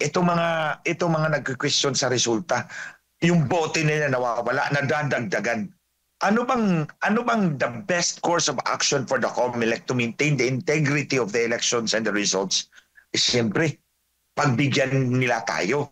itong mga nagke-question sa resulta, yung bote nila nawawala, nadadagdagan. Ano bang the best course of action for the COMELEC to maintain the integrity of the elections and the results? Siyempre, pagbigyan nila tayo.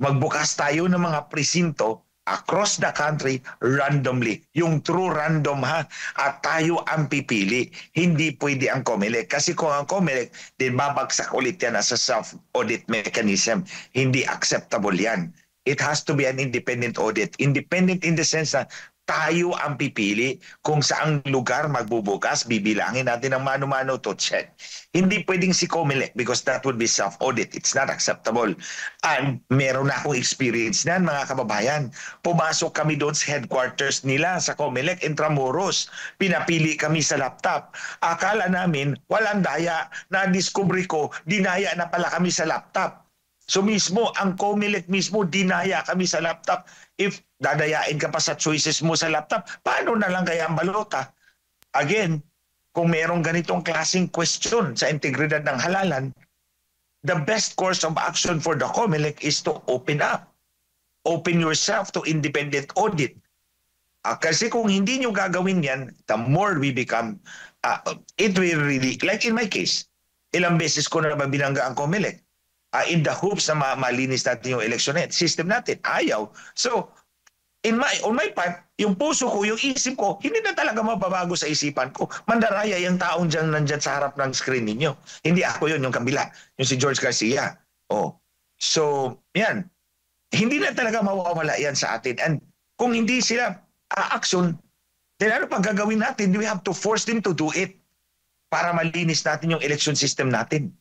Magbukas tayo ng mga presinto across the country randomly. Yung true random ha. At tayo ang pipili. Hindi pwede ang COMELEC. Kasi kung ang COMELEC, din babagsak ulit yan as a self-audit mechanism. Hindi acceptable yan. It has to be an independent audit. Independent in the sense na tayo ang pipili kung saang lugar magbubukas, bibilangin natin ang mano-mano to check. Hindi pwedeng si COMELEC because that would be self-audit. It's not acceptable. And meron na akong experience niyan, mga kababayan. Pumasok kami doon sa headquarters nila sa COMELEC Intramuros. Pinapili kami sa laptop. Akala namin walang daya. Na-discovery ko, dinaya na pala kami sa laptop. So mismo, ang COMELEC mismo, dinaya kami sa laptop. If dadayain ka pa sa choices mo sa laptop, paano na lang kaya ang balota? Again, kung merong ganitong klaseng question sa integridad ng halalan, the best course of action for the COMELEC is to open up. Open yourself to independent audit. Kasi kung hindi nyo gagawin yan, the more we become, it will really, like in my case, ilang beses ko na ba binangga ang COMELEC? In the hopes na malinis natin yung election system natin. Ayaw. So, on my part, yung puso ko, yung isip ko, hindi na talaga mababago sa isipan ko. Mandaraya yung taong nandyan sa harap ng screen ninyo. Hindi ako yun, yung kabila. Yung si George Garcia. Oh. So, yan. Hindi na talaga mawawala yan sa atin. And kung hindi sila action, then ano pang gagawin natin? We have to force them to do it para malinis natin yung election system natin.